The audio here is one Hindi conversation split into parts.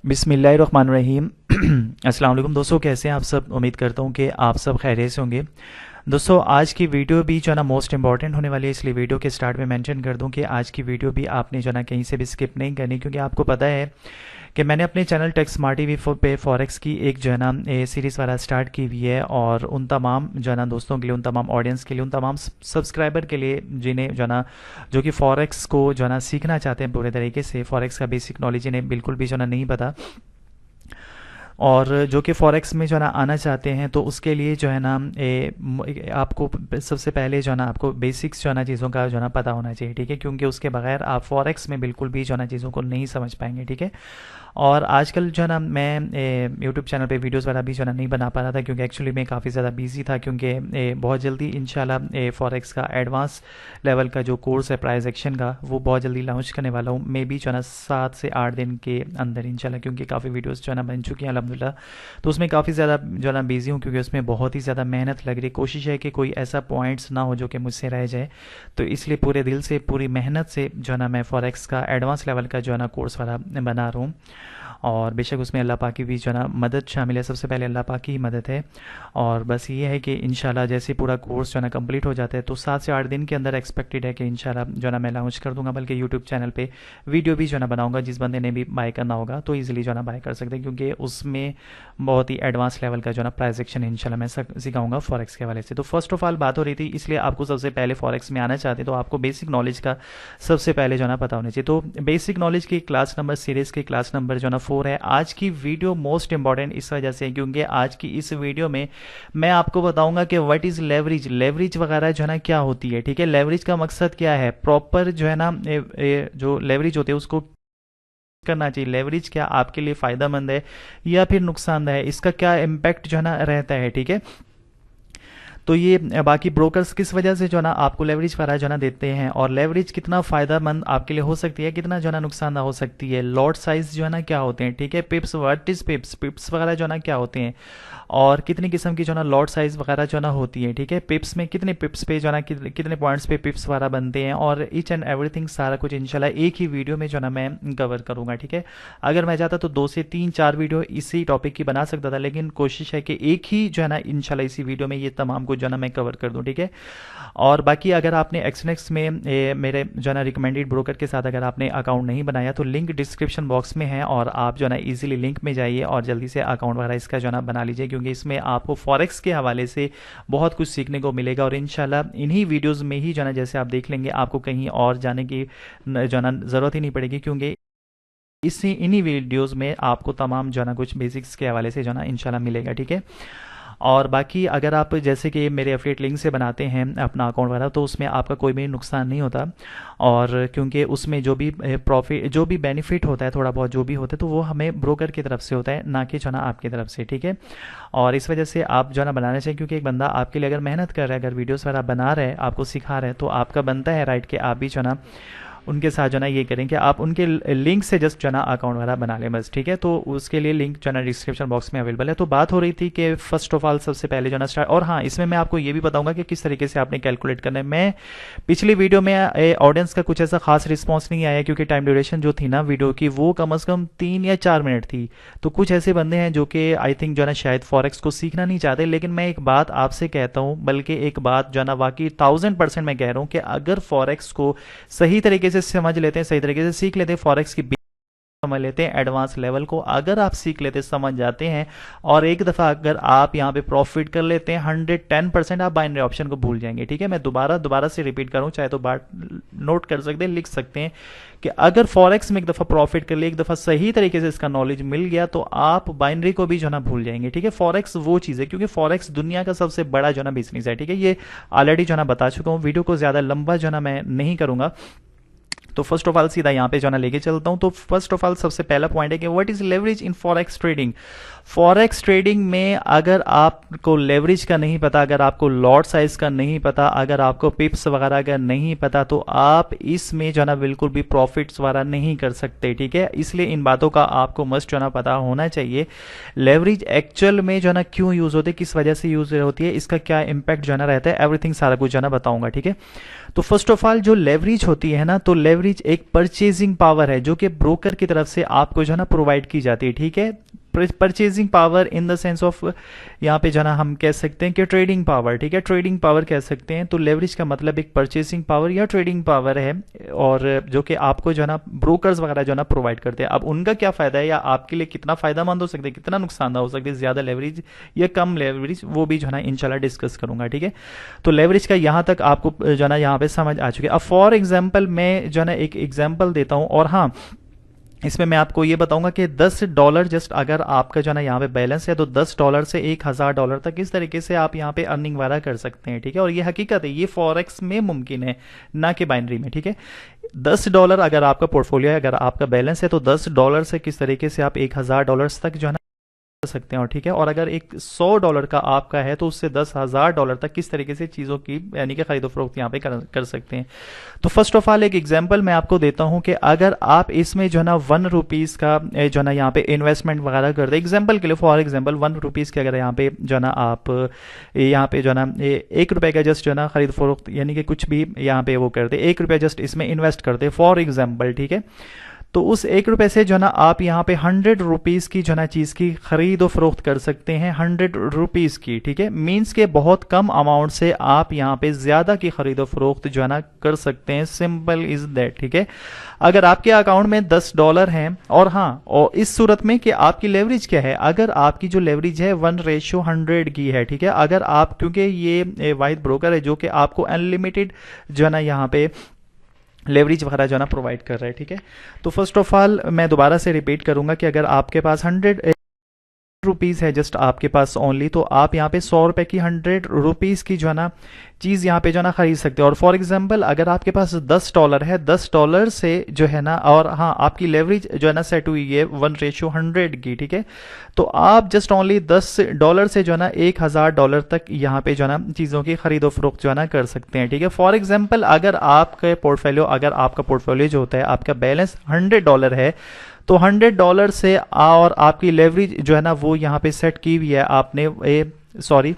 बिस्मिल्लाहिर्रहमानिर्रहीम। अस्सलाम वालेकुम दोस्तों, कैसे हैं आप सब। उम्मीद करता हूं कि आप सब खैरियत से होंगे। दोस्तों आज की वीडियो भी जो है ना मोस्ट इंपॉर्टेंट होने वाली है, इसलिए वीडियो के स्टार्ट में मेंशन कर दूं कि आज की वीडियो भी आपने जो है ना कहीं से भी स्किप नहीं करनी, क्योंकि आपको पता है कि मैंने अपने चैनल टेक स्मार्ट टीवी पे फॉरेक्स की एक जो है ना सीरीज़ वाला स्टार्ट की हुई है। और उन तमाम जो है ना दोस्तों के लिए, उन तमाम ऑडियंस के लिए, उन तमाम सब्सक्राइबर के लिए जिन्हें जो है ना जो कि फॉरेक्स को जो है ना सीखना चाहते हैं पूरे तरीके से, फॉरेक्स का बेसिक नॉलेज इन्हें बिल्कुल भी जो है ना नहीं पता, और जो कि फॉरेक्स में जो है ना आना चाहते हैं, तो उसके लिए जो है ना आपको सबसे पहले जो है ना आपको बेसिक्स जो है ना चीज़ों का जो है ना पता होना चाहिए, ठीक है। क्योंकि उसके बगैर आप फॉरेक्स में बिल्कुल भी जो है ना चीज़ों को नहीं समझ पाएंगे, ठीक है। और आजकल जो है ना मैं यूट्यूब चैनल पे वीडियोस वगैरह भी जो है ना नहीं बना पा रहा था, क्योंकि एक्चुअली मैं काफ़ी ज़्यादा बिजी था, क्योंकि बहुत जल्दी इंशाल्लाह फॉरेक्स का एडवांस लेवल का जो कोर्स है प्राइस एक्शन का, वो बहुत जल्दी लॉन्च करने वाला हूँ। मे बी जो है ना 7 से 8 दिन के अंदर इंशाल्लाह, क्योंकि काफ़ी वीडियोस जो है ना बन चुकी हैं अल्हम्दुलिल्लाह। तो उसमें काफ़ी ज़्यादा जो है ना बिजी हूँ, क्योंकि उसमें बहुत ही ज़्यादा मेहनत लग रही है। कोशिश है कि कोई ऐसा पॉइंट्स ना हो जो कि मुझसे रह जाए, तो इसलिए पूरे दिल से पूरी मेहनत से जो है ना मैं फॉरेक्स का एडवांस लेवल का जो है ना कोर्स वाला बना रहा हूँ। और बेशक उसमें अल्लाह पाक की भी जो है ना मदद शामिल है, सबसे पहले अल्लाह पाक की ही मदद है। और बस ये है कि इंशाल्लाह जैसे पूरा कोर्स जो है ना कंप्लीट हो जाता है, तो 7 से 8 दिन के अंदर एक्सपेक्टेड है कि इंशाल्लाह जो है ना मैं लॉन्च कर दूंगा। बल्कि यूट्यूब चैनल पे वीडियो भी जो है ना बनाऊंगा, जिस बंदे ने भी बाय करना होगा तो ईजिली जो है ना बाय कर सकते हैं, क्योंकि उसमें बहुत ही एडवांस लेवल का जो है ना प्राइस एक्शन इंशाल्लाह मैं सिखाऊंगा फॉरेक्स के हवाले से। तो फर्स्ट ऑफ ऑल बात हो रही थी, इसलिए आपको सबसे पहले फॉरेक्स में आना चाहते तो आपको बेसिक नॉलेज का सबसे पहले जो है ना पता होना चाहिए। तो बेसिक नॉलेज की क्लास नंबर सीरीज़ की क्लास नंबर जो है ना 4 है। आज की वीडियो मोस्ट इंपॉर्टेंट इस वजह से, क्योंकि आज की इस वीडियो में मैं आपको बताऊंगा कि व्हाट इज लेवरेज, लेवरेज वगैरह जो है ना क्या होती है, ठीक है। लेवरेज का मकसद क्या है, प्रॉपर जो है ना जो लेवरेज होती है उसको करना चाहिए। लेवरेज क्या आपके लिए फायदेमंद है या फिर नुकसानदायक है, इसका क्या इम्पैक्ट जो है ना रहता है, ठीक है। तो ये बाकी ब्रोकर्स किस वजह से जो है ना आपको लेवरेज वगैरह जो है ना देते हैं, और लेवरेज कितना फ़ायदेमंद आपके लिए हो सकती है, कितना जो है ना नुकसानदायक हो सकती है। लॉट साइज जो है ना क्या होते हैं, ठीक है। पिप्स, व्हाट इज पिप्स, पिप्स वगैरह जो है ना क्या होते हैं, और कितनी किस्म की जो है ना लॉट साइज वगैरह जो है ना होती है, ठीक है। पिप्स में कितने पिप्स पे जो है ना कितने पॉइंट्स पे पिप्स वगैरह बनते हैं, और ईच एंड एवरीथिंग सारा कुछ इंशाल्लाह एक ही वीडियो में जो है ना मैं कवर करूँगा, ठीक है। अगर मैं चाहता तो 2 से 3-4 वीडियो इसी टॉपिक की बना सकता था, लेकिन कोशिश है कि एक ही जो है ना इंशाल्लाह इसी वीडियो में ये तमाम कुछ जो है ना मैं कवर कर दूं, ठीक है। और बाकी अगर आपने एक्सनेक्स में मेरे जो है ना रिकमेंडेड ब्रोकर के साथ अगर आपने अकाउंट नहीं बनाया, तो लिंक डिस्क्रिप्शन बॉक्स में है, और आप जो है ना इजीली लिंक में जाइए और जल्दी से अकाउंट वगैरह इसका जो है ना बना लीजिए, क्योंकि इसमें आपको फॉरेक्स के हवाले से बहुत कुछ सीखने को मिलेगा। और इंशाल्लाह इन्हीं वीडियोज़ में ही जो है ना जैसे आप देख लेंगे, आपको कहीं और जाने की जो है ना ज़रूरत ही नहीं पड़ेगी, क्योंकि इसी इन्हीं वीडियोज़ में आपको तमाम जो है ना कुछ बेसिक्स के हवाले से जो है ना इंशाल्लाह मिलेगा, ठीक है। और बाकी अगर आप जैसे कि मेरे एफिलिएट लिंक से बनाते हैं अपना अकाउंट वगैरह, तो उसमें आपका कोई भी नुकसान नहीं होता। और क्योंकि उसमें जो भी प्रॉफिट, जो भी बेनिफिट होता है, थोड़ा बहुत जो भी होता है, तो वो हमें ब्रोकर की तरफ से होता है, ना कि जो ना आपकी तरफ से, ठीक है। और इस वजह से आप जो ना बनाना चाहिए, क्योंकि एक बंदा आपके लिए अगर मेहनत कर रहा है, अगर वीडियोस वगैरह बना रहे हैं, आपको सिखा रहे हैं, तो आपका बनता है राइट कि आप भी जो ना उनके साथ जो ना ये करें कि आप उनके लिंक से जस्ट जो ना अकाउंट वगैरह बना लें बस, ठीक है। तो उसके लिए लिंक जो ना डिस्क्रिप्शन बॉक्स में अवेलेबल है। तो बात हो रही थी कि फर्स्ट ऑफ ऑल सबसे पहले जो ना स्टार्ट, और हाँ इसमें मैं आपको ये भी बताऊंगा कि किस तरीके से आपने कैलकुलेट करना है। मैं पिछली वीडियो में ऑडियंस का कुछ ऐसा खास रिस्पॉन्स नहीं आया, क्योंकि टाइम ड्यूरेशन जो थी ना वीडियो की वो कम अज़ कम 3 या 4 मिनट थी। तो कुछ ऐसे बंदे हैं जो कि आई थिंक जो ना शायद फॉरेक्स को सीखना नहीं चाहते। लेकिन मैं एक बात आपसे कहता हूँ, बल्कि एक बात जो ना वाकई 1000% मैं कह रहा हूँ कि अगर फॉरेक्स को सही तरीके से समझ लेते हैं, सही तरीके से सीख लेते हैं, फॉरेक्स की समझ लेते हैं, एडवांस लेवल को अगर आप सीख लेते, समझ जाते हैं, और एक दफ़ा अगर आप यहाँ पे प्रॉफिट कर लेते हैं 110%, आप बाइनरी ऑप्शन को भूल जाएंगे, ठीक है। मैं दोबारा से रिपीट करूँ, चाहे तो बात नोट कर सकते हैं, लिख सकते हैं कि अगर फॉरेक्स में एक दफ़ा प्रॉफिट कर ले, एक दफ़ा सही तरीके से इसका नॉलेज मिल गया, तो आप बाइनरी को भी जो ना भूल जाएंगे, ठीक है। फॉरेक्स वो चीज़ है, क्योंकि फॉरेक्स दुनिया का सबसे बड़ा जो ना बिजनेस है, ठीक है। ये ऑलरेडी जो ना बता चुका हूँ, वीडियो को ज़्यादा लंबा जो ना मैं नहीं करूँगा। तो फर्स्ट ऑफ ऑल सीधा यहाँ पे जो ना लेके चलता हूँ। तो फर्स्ट ऑफ ऑल सबसे पहला पॉइंट है कि what is leverage in forex trading. Forex trading में अगर आपको लेवरेज का नहीं पता, अगर आपको लॉट साइज का नहीं पता, अगर आपको पिप्स वगैरह का नहीं पता, तो आप इसमें जो ना बिल्कुल भी प्रॉफिट्स वगैरह नहीं कर सकते, ठीक है। इसलिए इन बातों का आपको मस्ट जो ना पता होना चाहिए। लेवरेज एक्चुअल में जो ना क्यों यूज होती है, किस वजह से यूज होती है, इसका क्या इंपैक्ट जो ना रहता है, एवरीथिंग सारा कुछ जो ना बताऊंगा, ठीक है। तो फर्स्ट ऑफ ऑल जो लेवरेज होती है ना, तो लेवरेज एक परचेजिंग पावर है जो कि ब्रोकर की तरफ से आपको जो है ना प्रोवाइड की जाती है, ठीक है। Purchasing power in the sense of यहाँ पे जो है ना हम कह सकते हैं कि ट्रेडिंग पावर, ठीक है, ट्रेडिंग पावर कह सकते हैं। तो लेवरेज का मतलब एक परचेसिंग पावर या ट्रेडिंग पावर है, और जो कि आपको जो है ना ब्रोकर्स वगैरह जो है ना प्रोवाइड करते हैं। अब उनका क्या फायदा है या आपके लिए कितना फायदेमंद हो सकता है, कितना नुकसानदायक हो सकता है, ज्यादा लेवरेज या कम लेवरेज, वो भी जो है ना इंशाल्लाह डिस्कस करूंगा, ठीक है। तो लेवरेज का यहाँ तक आपको जो है ना यहाँ पे समझ आ चुकी है। अब फॉर एग्जाम्पल मैं जो है ना एक एग्जाम्पल देता हूँ, और हाँ इसमें मैं आपको ये बताऊंगा कि $10 जस्ट अगर आपका जो है ना यहाँ पे बैलेंस है, तो $10 से $1000 तक इस तरीके से आप यहाँ पे अर्निंग वगैरह कर सकते हैं, ठीक है। और ये हकीकत है, ये फॉरेक्स में मुमकिन है, ना कि बाइनरी में, ठीक है। $10 अगर आपका पोर्टफोलियो है, अगर आपका बैलेंस है, तो $10 से किस तरीके से आप $1000 तक जो है ना कर सकते हैं, और ठीक है। और अगर एक $100 का आपका है, तो उससे $10,000 तक किस तरीके से चीज़ों की यानी कि खरीदो फरोख्त यहाँ पे कर सकते हैं। तो फर्स्ट ऑफ ऑल एक एग्जांपल मैं आपको देता हूं कि अगर आप इसमें जो है ना ₹1 का जो है ना यहाँ पे इन्वेस्टमेंट वगैरह करते हैं, एग्जांपल के लिए फॉर एग्जांपल ₹1 के अगर यहाँ पे जो है ना आप यहाँ पे जो है ना ₹1 का जस्ट जो है ना खरीद फरोख्त यानी कि कुछ भी यहाँ पे वो करते, ₹1 जस्ट इसमें इन्वेस्ट करते फॉर एग्जाम्पल, ठीक है। तो उस ₹1 से जो ना आप यहाँ पे ₹100 की जो ना चीज की खरीदो फरोख्त कर सकते हैं, ₹100 की, ठीक है। मीन्स के बहुत कम अमाउंट से आप यहाँ पे ज्यादा की खरीदो फरोख्त जो है ना कर सकते हैं, सिंपल इज दैट, ठीक है। अगर आपके अकाउंट में $10 हैं, और हाँ, और इस सूरत में कि आपकी लेवरेज क्या है, अगर आपकी जो लेवरेज है 1:100 की है, ठीक है। अगर आप, क्योंकि ये वाहिद ब्रोकर है जो कि आपको अनलिमिटेड जो है ना यहाँ पे लेवरेज वगैरह जो है ना प्रोवाइड कर रहा है, ठीक है। तो फर्स्ट ऑफ ऑल मैं दोबारा से रिपीट करूंगा कि अगर आपके पास ₹100 है जस्ट आपके पास ओनली, तो आप यहाँ पे ₹100 की ₹100 की जो है ना चीज यहाँ पे जो है ना खरीद सकते हो। और फॉर एग्जांपल अगर आपके पास $10 है, $10 से जो है ना, और हाँ आपकी लेवरेज जो है ना सेट हुई है 1:100 की, ठीक है। तो आप जस्ट ओनली $10 से जो है ना $1000 तक यहाँ पे जो है ना चीजों की खरीदो फरोख्त जो है ना कर सकते हैं, ठीक है। फॉर एग्जाम्पल अगर आपका पोर्टफोलियो जो होता है, आपका बैलेंस $100 है, तो $100 से और आपकी लेवरेज जो है ना वो यहाँ पे सेट की हुई है आपने, सॉरी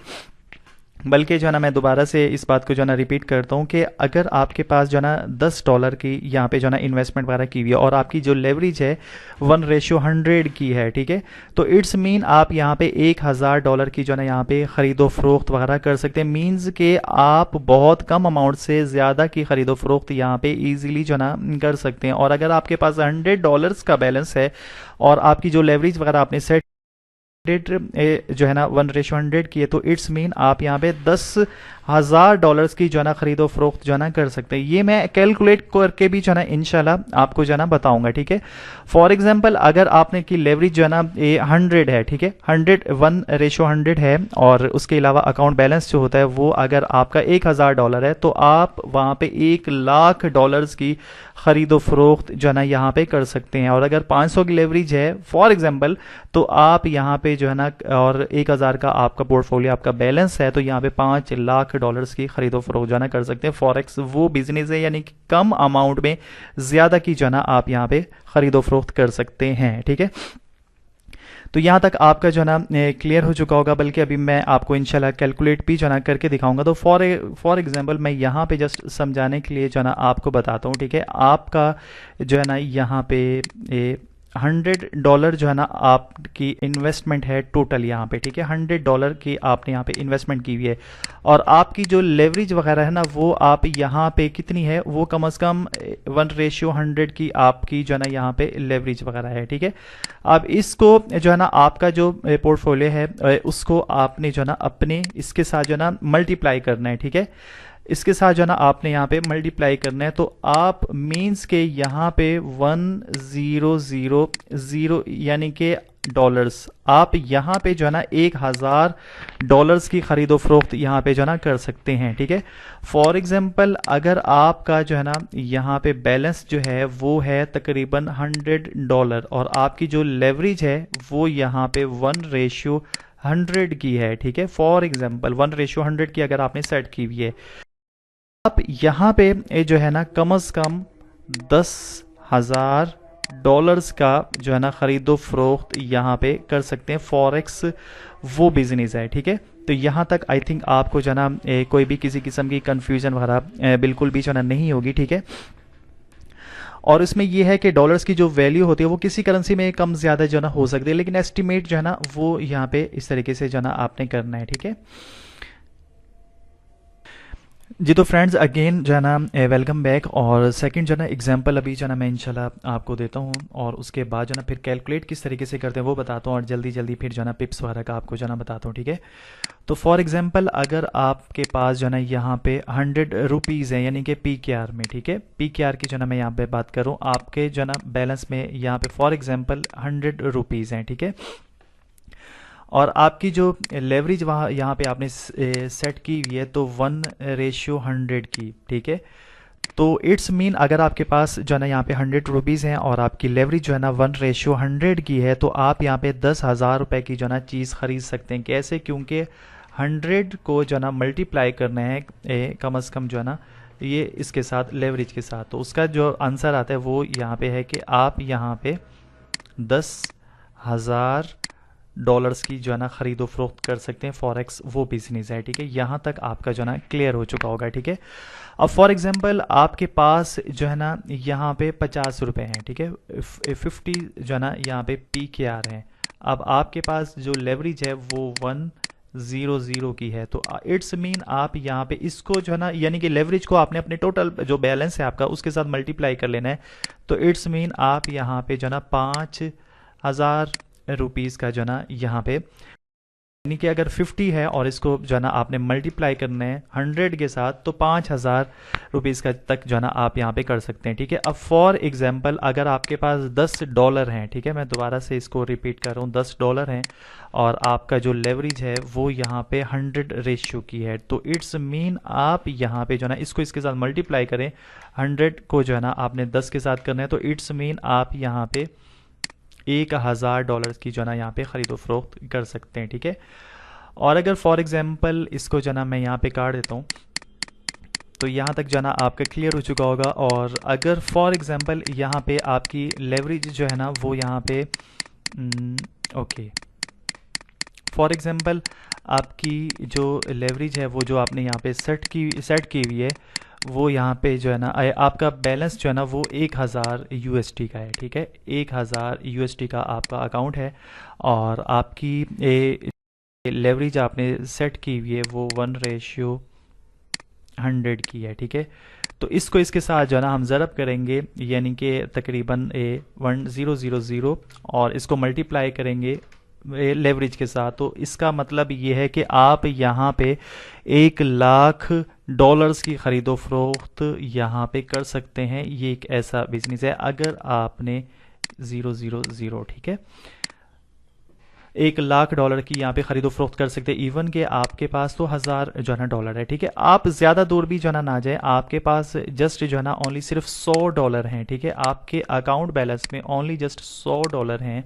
बल्कि जो है ना मैं दोबारा से इस बात को जो है ना रिपीट करता हूँ कि अगर आपके पास जो है ना $10 की यहाँ पे जो है ना इन्वेस्टमेंट वगैरह की हुई है, और आपकी जो लेवरेज है 1:100 की है, ठीक है। तो इट्स मीन आप यहाँ पे $1000 की जो है ना यहाँ पे खरीदो फरोख्त वगैरह कर सकते हैं। मीन्स के आप बहुत कम अमाउंट से ज़्यादा की खरीदो फरोख्त यहाँ पे ईजिली जो है ना कर सकते हैं। और अगर आपके पास $100 का बैलेंस है, और आपकी जो लेवरेज वगैरह आपने सेट जो है ना 1:100 की है, तो इट्स मीन आप यहाँ पे $10,000 की जो है ना खरीदो फरोख्त जो है ना कर सकते हैं। ये मैं कैलकुलेट करके भी जो है ना इंशाल्लाह आपको जो है ना बताऊंगा, ठीक है। फॉर एग्जांपल अगर आपने की लेवरेज जो है ना 100 है, ठीक है, 1:100 है, और उसके अलावा अकाउंट बैलेंस जो होता है वो अगर आपका $1000 है, तो आप वहाँ पे $1,00,000 की खरीदो फरोख्त जो है ना यहाँ पे कर सकते हैं। और अगर 500 की लेवरेज है फॉर एग्जांपल, तो आप यहाँ पे जो है ना, और 1000 का आपका पोर्टफोलियो आपका बैलेंस है, तो यहाँ पे $5,00,000 की खरीदो फरोख्त जो है ना कर सकते हैं। फॉरेक्स वो बिजनेस है यानी कि कम अमाउंट में ज्यादा की जो है ना आप यहाँ पे खरीदो फरोख्त कर सकते हैं, ठीक है। तो यहाँ तक आपका जो है ना क्लियर हो चुका होगा, बल्कि अभी मैं आपको इंशाल्लाह कैलकुलेट भी जो है ना करके दिखाऊंगा। तो फॉर एग्जांपल मैं यहाँ पे जस्ट समझाने के लिए जो है ना आपको बताता हूँ, ठीक है। आपका जो है ना यहाँ पे $100 जो है ना आपकी इन्वेस्टमेंट है टोटल यहाँ पे, ठीक है। $100 की आपने यहाँ पे इन्वेस्टमेंट की हुई है, और आपकी जो लेवरेज वगैरह है ना वो आप यहाँ पे कितनी है, वो कम से कम 1:100 की आपकी जो है ना यहाँ पे लेवरेज वगैरह है, ठीक है। अब इसको जो है ना आपका जो पोर्टफोलियो है उसको आपने जो है ना अपने इसके साथ जो है ना मल्टीप्लाई करना है, ठीक है। इसके साथ जो है ना आपने यहाँ पे मल्टीप्लाई करना है, तो आप मीन्स के यहाँ पे 1000 यानी कि डॉलर्स, आप यहाँ पे जो है ना $1000 की खरीदो फरोख्त यहाँ पे जो है ना कर सकते हैं, ठीक है। फॉर एग्जांपल अगर आपका जो है ना यहाँ पे बैलेंस जो है वो है तकरीबन $100, और आपकी जो लेवरेज है वो यहाँ पे 1:100 की है, ठीक है। फॉर एग्जांपल 1:100 की अगर आपने सेट की हुई है, आप यहाँ पे जो है ना कम से कम $10,000 का जो है ना खरीदो फरोख्त यहाँ पे कर सकते हैं। फॉरेक्स वो बिजनेस है, ठीक है। तो यहाँ तक आई थिंक आपको जो है ना कोई भी किसी किस्म की कन्फ्यूजन वगैरह बिल्कुल भी जो है ना नहीं होगी, ठीक है। और इसमें ये है कि डॉलर्स की जो वैल्यू होती है वो किसी करेंसी में कम ज़्यादा जो है ना हो सकती है, लेकिन एस्टिमेट जो है ना वो यहाँ पे इस तरीके से जो है ना आपने करना है, ठीक है जी। तो फ्रेंड्स अगेन जो है ना वेलकम बैक। और सेकंड जो है ना एग्जांपल अभी जो है ना मैं इंशाल्लाह आपको देता हूँ, और उसके बाद जो है ना फिर कैलकुलेट किस तरीके से करते हैं वो बताता हूँ, और जल्दी जल्दी फिर जो है ना पिप्स वगैरह का आपको जो है ना बताता हूँ, ठीक है। तो फॉर एग्जांपल अगर आपके पास जो है ना यहाँ पे 100 रुपीज़ है, यानी कि PKR में, ठीक है, PKR की जो है ना मैं यहाँ पे बात करूँ, आपके जो है ना बैलेंस में यहाँ पे फॉर एग्जाम्पल 100 रुपीज़ हैं, ठीक है। और आपकी जो लेवरेज वहाँ यहाँ पे आपने सेट की हुई है तो 1:100 की, ठीक है। तो इट्स मीन अगर आपके पास जो है ना यहाँ पे 100 रुपीज़ हैं और आपकी लेवरेज जो है ना 1:100 की है, तो आप यहाँ पे 10,000 रुपये की जो है ना चीज़ ख़रीद सकते हैं। कैसे? क्योंकि 100 को जो है ना मल्टीप्लाई करना है कम अज़ कम जो है ना ये इसके साथ लेवरेज के साथ, तो उसका जो आंसर आता है वो यहाँ पे है कि आप यहाँ पे 10,000 डॉलर्स की जो है ना ख़रीदो फरोख्त कर सकते हैं। फॉरेक्स वो बिजनेस है, ठीक है। यहाँ तक आपका जो है ना क्लियर हो चुका होगा, ठीक है। अब फॉर एग्जांपल आपके पास जो है ना यहाँ पे 50 रुपये हैं, ठीक है, 50 जो है ना यहाँ पे PKR है। अब आपके पास जो लेवरेज है वो 1:0 की है, तो इट्स मीन आप यहाँ पे इसको जो है ना यानी कि लेवरेज को आपने अपने टोटल जो बैलेंस है आपका उसके साथ मल्टीप्लाई कर लेना है। तो इट्स मीन आप यहाँ पे जो है ना 5,000 रुपीज़ का जो है ना यहाँ पे, यानी कि अगर 50 है और इसको जो है ना आपने मल्टीप्लाई करना है 100 के साथ, तो 5,000 रुपीज़ का तक जो है ना आप यहाँ पे कर सकते हैं, ठीक है। अब फॉर एग्जांपल अगर आपके पास $10 हैं, ठीक है, मैं दोबारा से इसको रिपीट कर रहा हूँ, $10 हैं और आपका जो लेवरेज है वो यहाँ पे 100 रेशियो की है, तो इट्स मीन आप यहाँ पे जो है ना इसको इसके साथ मल्टीप्लाई करें, 100 को जो है ना आपने 10 के साथ करना है, तो इट्स मीन आप यहाँ पे $1,000 की जो है ना यहाँ पे ख़रीदो फरोख्त कर सकते हैं, ठीक है। और अगर फॉर एग्जांपल इसको जो है ना मैं यहाँ पे काट देता हूँ, तो यहाँ तक जो है ना आपका क्लियर हो चुका होगा। और अगर फॉर एग्जांपल यहाँ पे आपकी लेवरेज जो है ना वो यहाँ पे ओके, फॉर एग्जांपल आपकी जो लेवरेज है वो जो आपने यहाँ पे सेट की हुई है वो यहाँ पे जो है ना आपका बैलेंस जो है ना वो 1,000 USD का है, ठीक है, 1,000 USD का आपका अकाउंट है और आपकी लेवरेज आपने सेट की हुई है वो 1:100 की है, ठीक है। तो इसको इसके साथ जो है ना हम ज़रब करेंगे, यानी कि तकरीबन 1,000 और इसको मल्टीप्लाई करेंगे लेवरेज के साथ, तो इसका मतलब ये है कि आप यहाँ पे $1,00,000 की ख़रीदो फरोख्त यहाँ पे कर सकते हैं। ये एक ऐसा बिजनेस है अगर आपने 000, ठीक है, $1,00,000 की यहाँ पे ख़रीदो फरोख्त कर सकते हैं। इवन के आपके पास तो 1,000 जो है ना डॉलर है, ठीक है। आप ज़्यादा दूर भी जो है ना ना जाए, आपके पास जस्ट जो है ना ओनली सिर्फ $100 हैं, ठीक है, आपके अकाउंट बैलेंस में ओनली जस्ट $100 हैं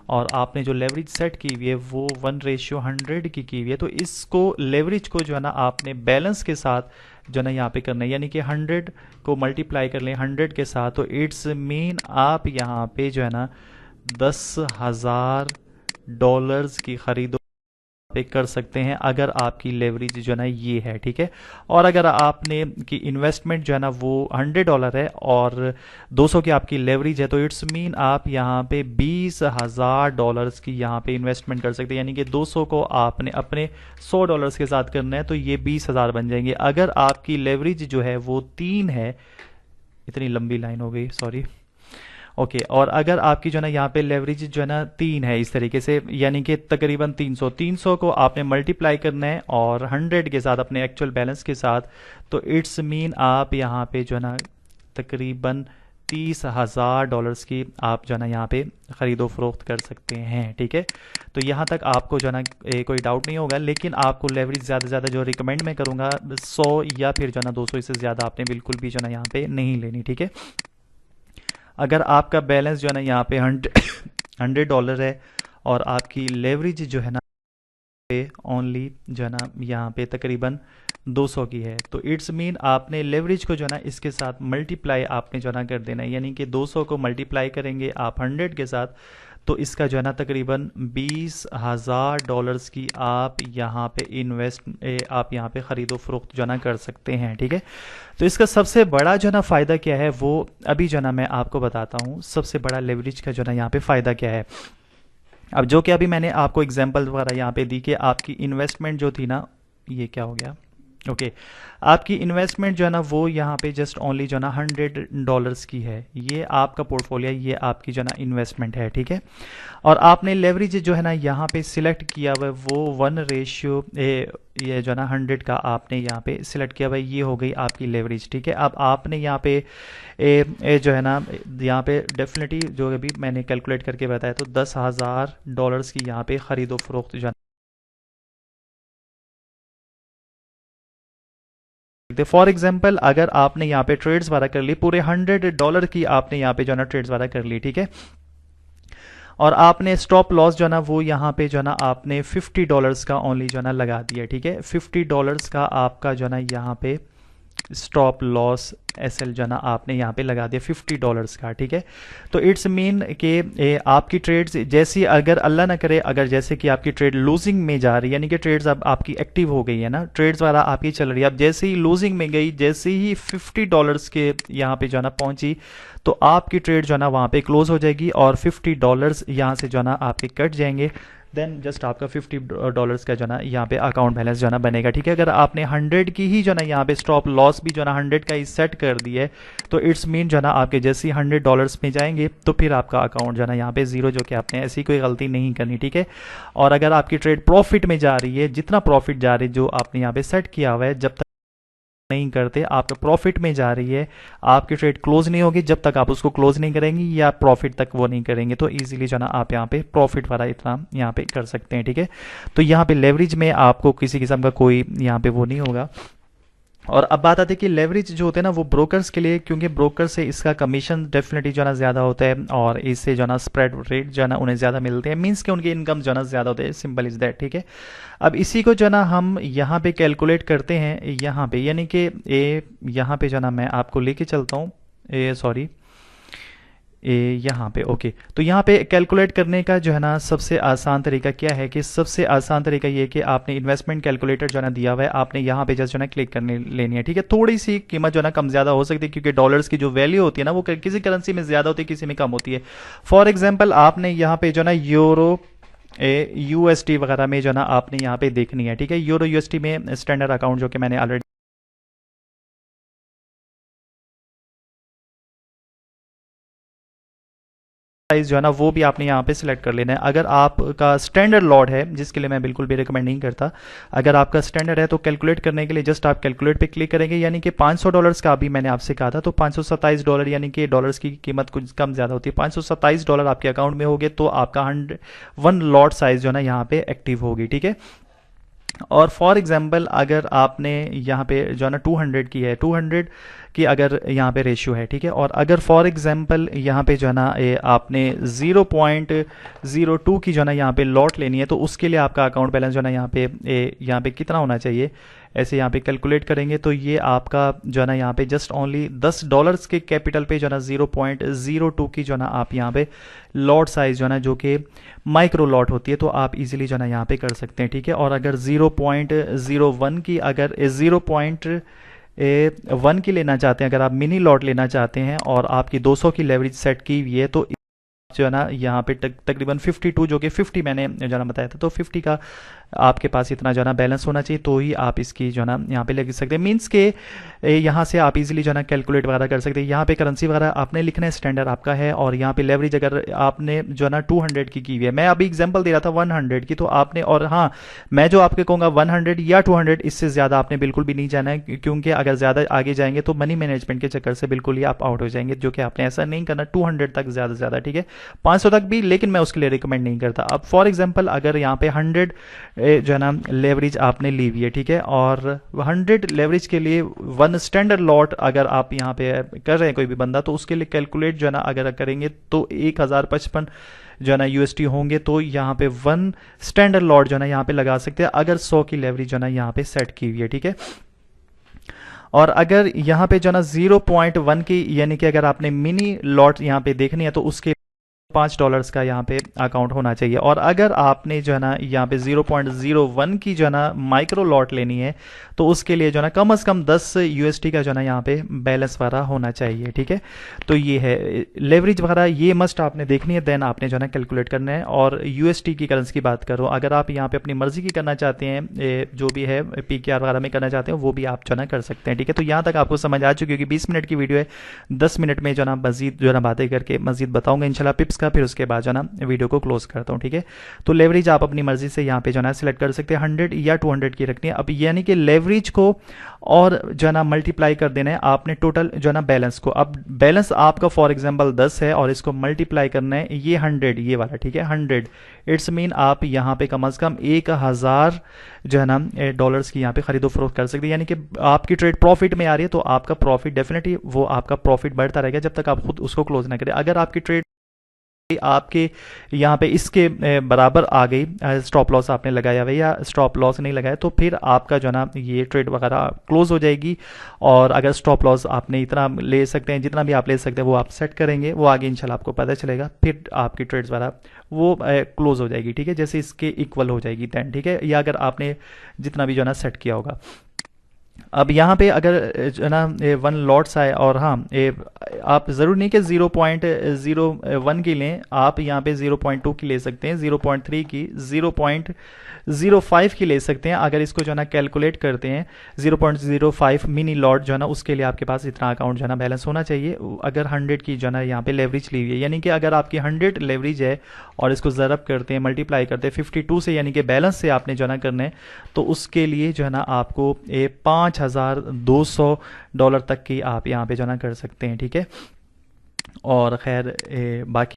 और आपने जो लेवरेज सेट की हुई है वो 1:100 की हुई है। तो इसको लेवरेज को जो है ना आपने बैलेंस के साथ जो है ना यहाँ पे करना है, यानी कि 100 को मल्टीप्लाई कर लें 100 के साथ, तो इट्स मीन आप यहाँ पे जो है ना $10,000 की खरीदो पे कर सकते हैं अगर आपकी लेवरेज जो है ना ये है, ठीक है। और अगर आपने की इन्वेस्टमेंट जो है ना वो $100 है और 200 की आपकी लेवरेज है, तो इट्स मीन आप यहाँ पे $20,000 की यहाँ पे इन्वेस्टमेंट कर सकते हैं, यानी कि 200 को आपने अपने $100 के साथ करना है तो ये 20,000 बन जाएंगे। अगर आपकी लेवरेज जो है वो 3 है, इतनी लंबी लाइन हो गई, सॉरी, ओके। और अगर आपकी जो है ना यहाँ पे लेवरेज जो है ना 3 है इस तरीके से, यानी कि तकरीबन 300 को आपने मल्टीप्लाई करना है और 100 के साथ अपने एक्चुअल बैलेंस के साथ, तो इट्स मीन आप यहाँ पे जो है ना तकरीबन $30,000 की आप जो है ना यहाँ पे ख़रीदो फरोख्त कर सकते हैं, ठीक है। तो यहाँ तक आपको जो है ना कोई डाउट नहीं होगा, लेकिन आपको लेवरेज ज़्यादा से ज़्यादा जो रिकमेंड मैं करूँगा 100 या फिर जो है ना 200, इससे ज़्यादा आपने बिल्कुल भी जो है ना यहाँ पे नहीं लेनी, ठीक है। अगर आपका बैलेंस जो है ना यहाँ पे $100 है और आपकी लेवरेज जो है ना पे ओनली जो है ना यहाँ पे तकरीबन 200 की है, तो इट्स मीन आपने लेवरेज को जो है ना इसके साथ मल्टीप्लाई आपने जो है ना कर देना है, यानी कि 200 को मल्टीप्लाई करेंगे आप 100 के साथ, तो इसका जो है ना तकरीबन $20,000 की आप यहाँ पे आप यहाँ पे ख़रीदो फरोख्त जो है ना कर सकते हैं। ठीक है, तो इसका सबसे बड़ा जो है ना फ़ायदा क्या है वो अभी जो है ना मैं आपको बताता हूँ। सबसे बड़ा लेवरेज का जो है ना यहाँ पे फ़ायदा क्या है। अब जो कि अभी मैंने आपको एग्जांपल वगैरह यहाँ पे दी कि आपकी इन्वेस्टमेंट जो थी ना, ये क्या हो गया, ओके आपकी इन्वेस्टमेंट जो है ना वो यहाँ पे जस्ट ओनली जो है ना $100 की है। ये आपका पोर्टफोलियो, ये आपकी जो है ना इन्वेस्टमेंट है। ठीक है, और आपने लेवरेज जो है ना यहाँ पे सिलेक्ट किया हुआ है वो 1 ये जो है ना 100 का आपने यहाँ पे सिलेक्ट किया हुआ है, ये हो गई आपकी लेवरेज। ठीक है, अब आपने यहाँ पे जो है ना यहाँ पे डेफिनेटली जो अभी मैंने कैलकुलेट करके बताया तो $10,000 की यहाँ पे ख़रीदो फरोख्त जो है फॉर एग्जाम्पल अगर आपने यहाँ पे ट्रेड्स वाला कर ली, पूरे $100 की आपने यहाँ पे जो है ना ट्रेड्स वाला कर ली। ठीक है, और आपने स्टॉप लॉस जो है ना वो यहाँ पे जो है ना आपने $50 का ओनली जो है ना लगा दिया। ठीक है, $50 का आपका जो है ना यहाँ पे स्टॉप लॉस एसएल जो है ना आपने यहाँ पे लगा दिया $50 का। ठीक है, तो इट्स मीन कि आपकी ट्रेड्स जैसी अगर अल्लाह ना करे अगर जैसे कि आपकी ट्रेड लूजिंग में जा रही है, यानी कि ट्रेड्स अब आपकी एक्टिव हो गई है ना, ट्रेड्स वाला आपकी चल रही है, अब जैसे ही लूजिंग में गई, जैसे ही $50 के यहाँ पे जो है ना पहुंची, तो आपकी ट्रेड जो है ना वहाँ पे क्लोज हो जाएगी और $50 यहाँ से जो है ना आपके कट जाएंगे। देन जस्ट आपका $50 का जो ना यहाँ पे अकाउंट बैलेंस जो ना बनेगा। ठीक है, अगर आपने 100 की ही जो ना यहाँ पे स्टॉप लॉस भी जो ना 100 का ही सेट कर दिया है, तो इट्स मीन जो ना आपके जैसे ही $100 में जाएंगे तो फिर आपका अकाउंट जो ना यहाँ पे जीरो, जो कि आपने ऐसी कोई गलती नहीं करनी। ठीक है, और अगर आपकी ट्रेड प्रॉफिट में जा रही है, जितना प्रॉफिट जा रही है जो आपने यहाँ पे सेट किया हुआ है, जब तक नहीं करते आपका प्रॉफिट में जा रही है, आपकी ट्रेड क्लोज नहीं होगी जब तक आप उसको क्लोज नहीं करेंगे या प्रॉफिट तक वो नहीं करेंगे, तो इजीली जो ना आप यहाँ पे प्रॉफिट वाला इतना यहाँ पे कर सकते हैं। ठीक है, तो यहाँ पे लेवरेज में आपको किसी किस्म का कोई यहाँ पे वो नहीं होगा। और अब बात आती है कि लेवरेज जो होते हैं ना वो ब्रोकर्स के लिए, क्योंकि ब्रोकर से इसका कमीशन डेफिनेटली जो है ना ज़्यादा होता है और इससे जो है ना स्प्रेड रेट जो है ना उन्हें ज़्यादा मिलते हैं, मीन्स कि उनकी इनकम जो है ना ज़्यादा होते हैं, सिंपल इज़ दैट। ठीक है, अब इसी को जो है ना हम यहाँ पे कैलकुलेट करते हैं यहाँ पे, यानी कि यहाँ पे जो है ना मैं आपको लेके चलता हूँ सॉरी यहाँ पे ओके। तो यहाँ पे कैलकुलेट करने का जो है ना सबसे आसान तरीका क्या है कि सबसे आसान तरीका ये कि आपने इन्वेस्टमेंट कैलकुलेटर जो है ना दिया हुआ है, आपने यहाँ पे जस्ट जो है ना क्लिक करने लेनी है। ठीक है, थोड़ी सी कीमत जो है ना कम ज़्यादा हो सकती है क्योंकि डॉलर्स की जो वैल्यू होती है ना वो किसी करेंसी में ज़्यादा होती है, किसी में कम होती है। फॉर एग्जाम्पल आपने यहाँ पे जो है ना यूरो USD वगैरह में जो है ना आपने यहाँ पे देखनी है। ठीक है, यूरो USD में स्टैंडर्ड अकाउंट जो कि मैंने ऑलरेडी साइज जो है ना वो भी आपने यहाँ पे सिलेक्ट कर लेना है। अगर आपका स्टैंडर्ड लॉट है, जिसके लिए मैं बिल्कुल भी रिकमेंड नहीं करता, अगर आपका स्टैंडर्ड है तो कैलकुलेट करने के लिए जस्ट आप कैलकुलेट पे क्लिक करेंगे, यानी कि $500 का अभी मैंने आपसे कहा था, तो $527 यानी कि डॉलर्स की कीमत कुछ कम ज़्यादा होती है, $527 आपके अकाउंट में हो गए तो आपका 1 लॉट साइज जो है ना यहाँ पे एक्टिव होगी। ठीक है, और फॉर एग्जांपल अगर आपने यहाँ पे जो है ना 200 की है, 200 की अगर यहाँ पे रेशियो है। ठीक है, और अगर फॉर एग्जांपल यहाँ पे जो है ना आपने 0.02 की जो है ना यहाँ पे लॉट लेनी है, तो उसके लिए आपका अकाउंट बैलेंस जो है ना यहाँ पे कितना होना चाहिए, ऐसे यहाँ पे कैलकुलेट करेंगे तो ये आपका जो है ना यहाँ पे जस्ट ओनली $10 के कैपिटल पे जो है ना 0.02 की जो है ना आप यहाँ पे लॉट साइज जो है ना जो कि माइक्रो लॉट होती है, तो आप इजीली जो है ना यहाँ पे कर सकते हैं। ठीक है, और अगर 0.01 की अगर 0.1 की लेना चाहते हैं, अगर आप मिनी लॉट लेना चाहते हैं और आपकी 200 की लेवरेज सेट की हुई है, तो जो है ना यहाँ पे तकरीबन 52 जो कि 50 मैंने जो ना बताया था, तो 50 का आपके पास इतना जो ना बैलेंस होना चाहिए, तो ही आप इसकी जो ना यहाँ पे लिख सकते हैं। मीन्स के यहाँ से आप इजीली जो ना कैलकुलेट वगैरह कर सकते हैं। यहाँ पे करेंसी वगैरह आपने लिखना है, स्टैंडर्ड आपका है, और यहाँ पे लेवरेज अगर आपने जो ना 200 की हुई है, मैं अभी एग्जांपल दे रहा था 100 की, तो आपने, और हाँ मैं जो आपके कहूँगा 100 या 200, इससे ज़्यादा आपने बिल्कुल भी नहीं जाना है, क्योंकि अगर ज़्यादा आगे जाएंगे तो मनी मैनेजमेंट के चक्कर से बिल्कुल ही आप आउट हो जाएंगे, जो कि आपने ऐसा नहीं करना। 200 तक ज़्यादा से ज़्यादा, ठीक है, 500 तक भी, लेकिन मैं उसके लिए रिकमेंड नहीं करता। अब फॉर एग्जाम्पल अगर यहाँ पे 100 जो है ना लेवरेज आपने ली हुई है, ठीक है, और 100 लेवरेज के लिए 1 स्टैंडर्ड लॉट अगर आप यहाँ पे कर रहे हैं कोई भी बंदा, तो उसके लिए कैलकुलेट जो है ना अगर करेंगे तो 1055 जो है ना USD होंगे, तो यहाँ पे 1 स्टैंडर्ड लॉट जो है ना यहाँ पे लगा सकते हैं अगर 100 की लेवरेज जो है ना यहाँ पे सेट की हुई है। ठीक है, और अगर यहाँ पे जो ना 0.1 की यानी कि अगर आपने मिनी लॉट यहाँ पे देखनी है तो उसके $5 का यहाँ पे अकाउंट होना चाहिए। और अगर आपने जो है ना यहाँ पे 0.01 की जो है ना माइक्रो लॉट लेनी है तो उसके लिए जो है ना कम से कम 10 यूएसटी का जो है ना यहाँ पे बैलेंस वगैरह होना चाहिए, ठीक है। तो ये है लेवरेज वगैरह, ये मस्ट आपने देखनी है, देन आपने जो है ना कैलकुलेट करना है। और यूएसटी की करेंसी की बात करो, अगर आप यहाँ पे अपनी मर्जी की करना चाहते हैं, जो भी है पीकेआर वगैरह में करना चाहते हैं वो भी आप जो है ना कर सकते हैं, ठीक है। तो यहाँ तक आपको समझ आ चुकी होगी, 20 मिनट की वीडियो है, 10 मिनट में जो है ना मजीद जो है ना बातें करके मजीद बताऊंगा इंशाल्लाह पिप्स का, फिर उसके बाद जो ना वीडियो को क्लोज करता हूँ, ठीक है। तो लेवरेज आप अपनी मर्जी से यहाँ पे जो ना सिलेक्ट कर सकते हैं, 100 या 200 की रखनी है। अब यानी कि लेवरेज को और जो ना मल्टीप्लाई कर देना है आपने टोटल जो ना बैलेंस को। अब बैलेंस आपका फॉर एग्जांपल 10 है और इसको मल्टीप्लाई करना है ये 100, ये वाला, ठीक है, 100। इट्स मीन आप यहाँ पे कम से कम 1000 जो है ना डॉलर्स की यहाँ पे खरीदो फरोख्त कर सकते हैं। यानी कि आपकी ट्रेड प्रॉफिट में आ रही है तो आपका प्रॉफिट डेफिनेटली वो आपका प्रॉफिट बढ़ता रहेगा जब तक आप खुद उसको क्लोज ना करें। अगर आपकी ट्रेड आपके यहाँ पे इसके बराबर आ गई, स्टॉप लॉस आपने लगाया हुआ या स्टॉप लॉस नहीं लगाया, तो फिर आपका जो ना ये ट्रेड वगैरह क्लोज हो जाएगी। और अगर स्टॉप लॉस आपने इतना ले सकते हैं, जितना भी आप ले सकते हैं वो आप सेट करेंगे, वो आगे इंशाल्लाह आपको पता चलेगा, फिर आपकी ट्रेड्स वगैरह वो क्लोज हो जाएगी, ठीक है, जैसे इसके इक्वल हो जाएगी दैन, ठीक है, या अगर आपने जितना भी जो ना सेट किया होगा। अब यहाँ पे अगर जो ना 1 लॉट्स आए, और हाँ आप ज़रूर नहीं कि 0.01 की लें, आप यहाँ पे 0.2 की ले सकते हैं, 0.3 की, 0.05 की ले सकते हैं। अगर इसको जो है ना कैलकुलेट करते हैं 0.05 मिनी लॉट जो है ना, उसके लिए आपके पास इतना अकाउंट जो है ना बैलेंस होना चाहिए। अगर 100 की जो है ना यहाँ पे लेवरेज ली हुई है, यानी कि अगर आपकी 100 लेवरेज है और इसको ज़रब करते हैं, मल्टीप्लाई करते हैं 52 से, यानी कि बैलेंस से आपने जो है ना करना है, तो उसके लिए जो है ना आपको $5200 तक की आप यहाँ पे जो है ना कर सकते हैं, ठीक है। और खैर बाकी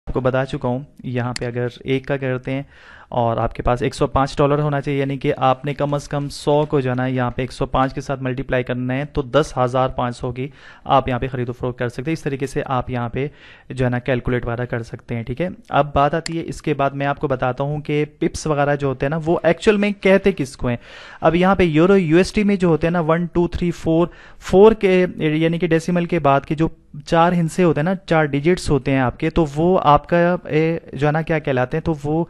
आपको बता चुका हूँ। यहाँ पे अगर एक का करते हैं और आपके पास $105 होना चाहिए, यानी कि आपने कम से कम 100 को जो है ना यहाँ पे 105 के साथ मल्टीप्लाई करना है, तो 10,500 की आप यहाँ पे खरीदो फरोख्त कर सकते हैं। इस तरीके से आप यहाँ पे जो है ना कैलकुलेट वगैरह कर सकते हैं, ठीक है। अब बात आती है इसके बाद मैं आपको बताता हूँ कि पिप्स वगैरह जो होते हैं ना वो एक्चुअल में कहते किसको हैं। अब यहाँ पे यूरो यूएसटी में जो होते हैं ना 1 2 3 4 के यानी कि डेसिमल के बाद के जो 4 हिस्से होते हैं ना, 4 डिजिट्स होते हैं आपके, तो वो आपका जो है ना क्या कहलाते हैं, तो वो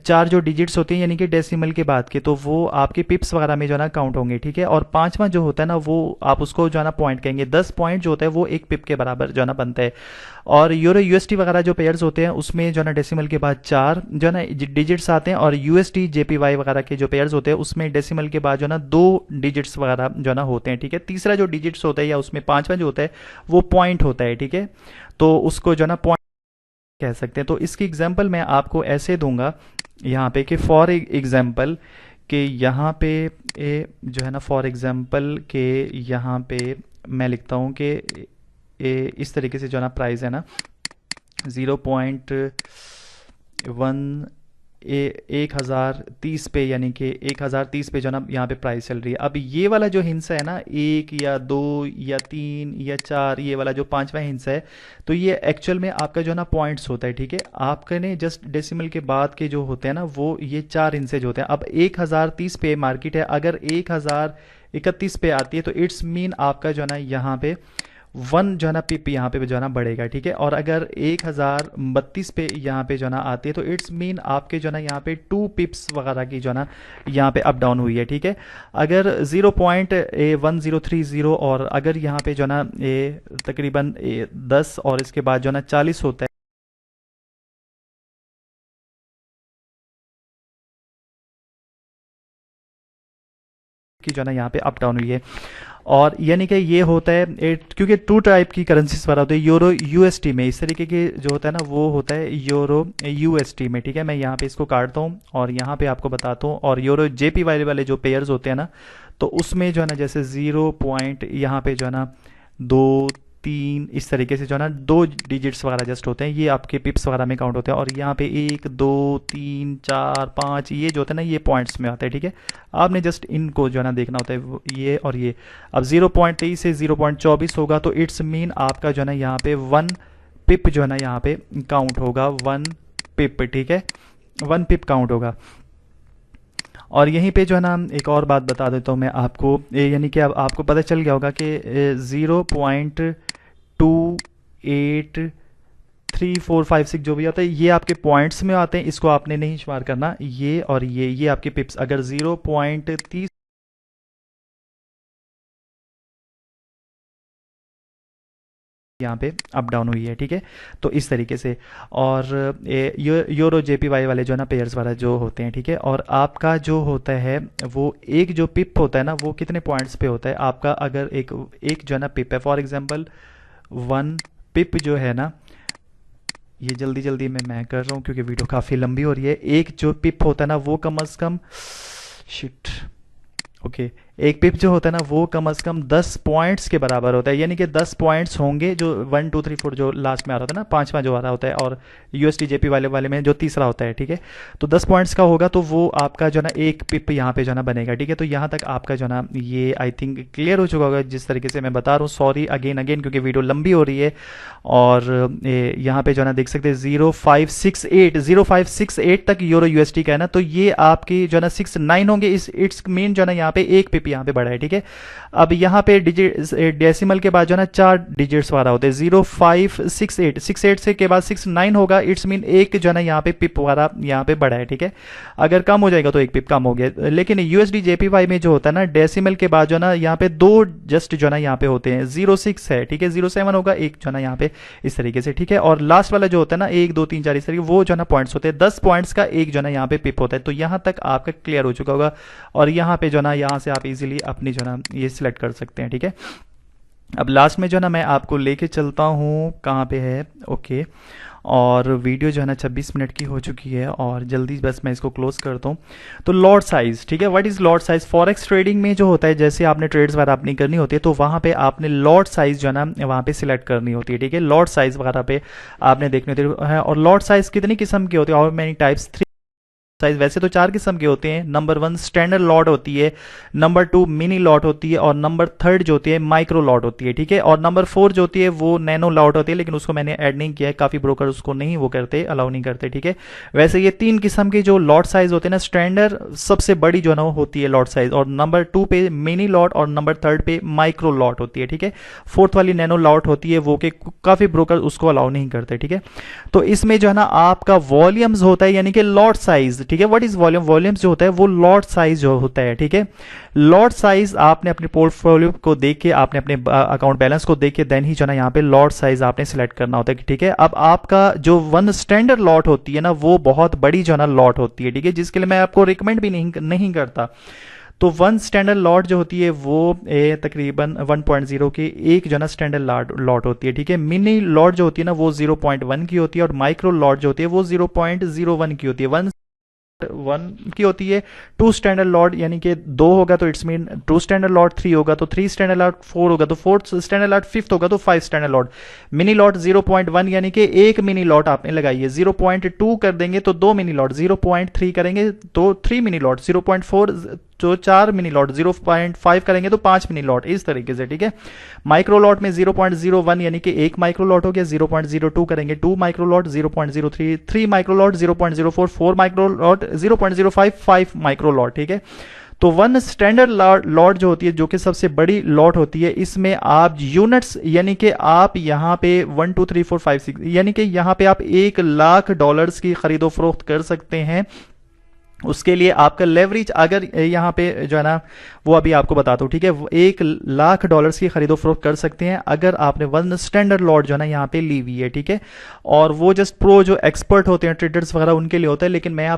4 जो डिजिट्स होते हैं यानी कि डेसिमल के बाद के, तो वो आपके पिप्स वगैरह में जो है ना काउंट होंगे, ठीक है। और 5वां जो होता है ना वो आप उसको जो है ना पॉइंट कहेंगे। 10 पॉइंट जो होता है वो एक पिप के बराबर जो है ना बनता है। और यूरो यूएसटी वगैरह जो पेयर्स होते हैं उसमें जो है ना डेसिमल के बाद 4 जो है ना डिजिट्स आते हैं, और यूएसटी जेपीवाई वगैरह के जो पेयर्स होते हैं उसमें डेसिमल के बाद जो है ना 2 डिजिट्स वगैरह जो है ना होते हैं, ठीक है। तीसरा जो डिजिट्स होता है या उसमें 5वां जो होता है वो पॉइंट होता है, ठीक है। तो उसको जो है ना पॉइंट कह सकते हैं। तो इसकी एग्जांपल मैं आपको ऐसे दूंगा यहाँ पे कि फॉर एग्जांपल कि यहाँ पे जो है ना फॉर एग्जांपल के यहाँ पे मैं लिखता हूँ कि इस तरीके से जो है ना प्राइस है ना 0.1 1030 पे, यानी कि 1030 पे जो ना यहाँ पे प्राइस चल रही है। अब ये वाला जो हिस्सा है ना 1 या 2 या 3 या 4, ये वाला जो 5वां हिस्सा है, तो ये एक्चुअल में आपका जो ना पॉइंट्स होता है, ठीक है। आपके ने जस्ट डेसिमल के बाद के जो होते हैं ना वो ये 4 हिस्से जो होते हैं। अब 1030 पे मार्केट है, अगर 1031 पे आती है तो इट्स मीन आपका जो है ना यहाँ पे 1 जो है ना पिप यहाँ पे जो है ना बढ़ेगा, ठीक है। और अगर 1032 पे यहाँ पे जो है ना आती है तो इट्स मीन आपके जो है ना यहाँ पे 2 पिप्स वगैरह की जो है ना यहाँ पे अप डाउन हुई है, ठीक है। अगर 0.1030 और अगर यहाँ पे जो है ना तकरीबन 10 और इसके बाद जो है ना 40 होता है की जो है ना यहाँ पे अप डाउन हुई है। और यानी कि ये होता है क्योंकि 2 टाइप की करेंसीज वाला होता है यूरो यूएसटी में, इस तरीके के जो होता है ना वो होता है यूरो यूएसटी में, ठीक है। मैं यहाँ पे इसको काटता हूँ और यहाँ पे आपको बताता हूँ। और यूरो जेपीवाई वाले जो पेयर्स होते हैं ना, तो उसमें जो है ना जैसे 0 पॉइंट यहाँ पे जो है ना 2 3 इस तरीके से जो है ना 2 डिजिट्स वगैरह जस्ट होते हैं, ये आपके पिप्स वगैरह में काउंट होते हैं। और यहाँ पे 1 2 3 4 5 ये जो होता है ना ये पॉइंट्स में आता है, ठीक है। आपने जस्ट इनको जो है ना देखना होता है ये और ये। अब 0.23 से 0.24 होगा तो इट्स मीन आपका जो है ना यहाँ पे 1 पिप जो है ना यहाँ पे काउंट होगा, 1 पिप, ठीक है, 1 पिप काउंट होगा। और यहीं पे जो है ना एक और बात बता देता हूँ मैं आपको, यानी कि अब आपको पता चल गया होगा कि 0.283456 जो भी आता है ये आपके पॉइंट्स में आते हैं, इसको आपने नहीं शुमार करना। ये और ये आपके पिप्स, अगर 0.30 यहाँ पे अप डाउन हुई है, ठीक है। तो इस तरीके से, और यूरो जेपीवाई वाले जो है ना पेयर्स वाला जो होते हैं, ठीक है। और आपका जो होता है वो एक जो पिप होता है ना वो कितने पॉइंट्स पे होता है आपका, अगर एक एक जो है ना पिप है, फॉर एग्जांपल 1 पिप जो है ना, ये जल्दी जल्दी मैं कर रहा हूँ क्योंकि वीडियो काफ़ी लंबी हो रही है। एक जो पिप होता है ना वो कम अज़ कम, शिट, ओके, एक पिप जो होता है ना वो कम से कम 10 पॉइंट्स के बराबर होता है, यानी कि 10 पॉइंट्स होंगे, जो 1 2 3 4 जो लास्ट में आ रहा होता है ना, पांचवा जो आ रहा होता है, और यूएसडी जेपी वाले में जो तीसरा होता है, ठीक है। तो 10 पॉइंट्स का होगा तो वो आपका जो ना एक पिप यहाँ पे जो ना बनेगा, ठीक है। तो यहाँ तक आपका जो ना ये आई थिंक क्लियर हो चुका होगा जिस तरीके से मैं बता रहा हूँ। सॉरी अगेन अगेन क्योंकि वीडियो लंबी हो रही है। और यहाँ पे जो ना देख सकते हैं 0568 तक यूरो यूएसडी का है ना, तो ये आपकी जो ना 69 होंगे, इस इट्स मीन जो ना यहाँ पे एक पिप यहाँ पे बढ़ा है, ठीक है। अब यहाँ पे डिजिट डेसिमल के बाद जो ना 4 डिजिट्स वाला होते हैं, 0568 से के बाद 69 होगा, इट्स मीन एक जो ना यहाँ पे पिप वाला यहाँ पे बढ़ा है, ठीक है। अगर कम हो जाएगा तो एक पिप कम हो गया। लेकिन यूएसडी जेपीवाई में जो होता है ना डेसिमल के बाद जो ना यहाँ पे 2 जस्ट जो ना यहाँ पे होते हैं, 06 है, ठीक है, 07 होगा एक जो ना यहाँ पे, इस तरीके से, ठीक है। और लास्ट वाला जो होता है ना 1 2 3 4 इस तरीके, वो जो ना पॉइंट्स होते हैं, 10 पॉइंट्स का एक जो ना यहाँ पे पिप होता है। तो यहाँ तक आपका क्लियर हो चुका होगा। और यहाँ पे जो ना यहाँ से आप इजीली अपनी जो ना ये सिलेक्ट कर सकते हैं, ठीक है। अब लास्ट में जो ना मैं आपको लेके चलता हूँ, कहाँ पे है, ओके। और वीडियो जो है ना 26 मिनट की हो चुकी है, और जल्दी बस मैं इसको क्लोज करता हूँ। तो लॉट साइज, ठीक है, what is lot size? Forex trading में जो होता है, जैसे आपने ट्रेड्स वगैरह अपनी करनी होती है तो वहाँ पे आपने लॉट साइज जो है ना वहाँ पे सिलेक्ट करनी होती है, ठीक है। लॉट साइज वगैरह पे आपने देखनी होती है। और लॉट साइज कितनी किस्म की होती है, और मैनी टाइप्स, 3 साइज वैसे तो 4 किस्म के होते हैं। नंबर 1 स्टैंडर्ड लॉट होती है, नंबर 2 मिनी लॉट होती है, और नंबर 3 जो होती है माइक्रो लॉट होती है, ठीक है। और नंबर 4 जो होती है वो नैनो लॉट होती है, लेकिन उसको मैंने ऐड नहीं किया है, काफ़ी ब्रोकर उसको नहीं वो करते, अलाउ नहीं करते, ठीक है। वैसे ये 3 किस्म के जो लॉट साइज होते हैं ना, स्टैंडर्ड सबसे बड़ी जो ना होती है लॉट साइज, और नंबर 2 पे मिनी लॉट, और नंबर 3 पे माइक्रो लॉट होती है, ठीक है। 4th वाली नैनो लॉट होती है वो कि काफ़ी ब्रोकर उसको अलाउ नहीं करते, ठीक है। तो इसमें जो है ना आपका वॉल्यूम्स होता है, यानी कि लॉट साइज, ठीक है। What is volume? वॉल्यूम्स जो होता है वो लॉट साइज जो होता है, ठीक है। लॉट साइज आपने अपने पोर्टफोलियो को देख के, आपने अपने अकाउंट बैलेंस को देख के देन ही जो ना यहाँ पे लॉट साइज आपने सिलेक्ट करना होता है, ठीक है। अब आपका जो 1 स्टैंडर्ड लॉट होती है ना वो बहुत बड़ी जो ना लॉट होती है, ठीक है, जिसके लिए मैं आपको रिकमेंड भी नहीं करता। तो 1 स्टैंडर्ड लॉट जो होती है वो तकरीबन 1.0 की एक जो ना स्टैंडर्ड लॉट होती है, ठीक है। मिनी लॉट जो होती है ना वो 0.1 की होती है, और माइक्रो लॉट जो होती है वो 0.01 की होती है। 1 की होती है। 2 स्टैंडर्ड लॉट यानी कि 2 होगा तो इट्स मीन 2 स्टैंडर्ड लॉट, 3 होगा तो 3 स्टैंडर्ड लॉट, 4 होगा तो 4 स्टैंडर्ड लॉट, 5th होगा तो 5 स्टैंडर्ड लॉट। मिनी लॉट 0.1 यानी कि एक मिनी लॉट आपने लगाई है। 0.2 कर देंगे तो 2 मिनी लॉट, 0.3 करेंगे तो 3 मिनी लॉट, 0.4 तो 4 मिनी लॉट, 0.5 करेंगे तो 5 मिनी लॉट, इस तरीके से, ठीक है। माइक्रो लॉट में 0.01 यानी कि एक माइक्रो लॉट हो गया, 0.02 करेंगे 2 micro lot, 0.03 3 micro lot, 0.04 4 micro lot, 0.05 5 micro lot, ठीक है। तो 1 स्टैंडर्ड लॉट जो होती है, जो कि सबसे बड़ी लॉट होती है, इसमें आप यूनिट्स यानी कि आप यहाँ पे 1 2 3 4 5 6 यानी कि यहाँ पे आप $1,00,000 की खरीदो फरोख्त कर सकते हैं। उसके लिए आपका लेवरेज अगर यहाँ पे जो है ना वो अभी आपको बताता हूँ, ठीक है, $1,00,000 की खरीदो फरोख्त कर सकते हैं अगर आपने 1 स्टैंडर्ड लॉट जो है ना यहाँ पे ली हुई है, ठीक है। और वो जस्ट प्रो जो एक्सपर्ट होते हैं ट्रेडर्स वगैरह उनके लिए होता है, लेकिन मैं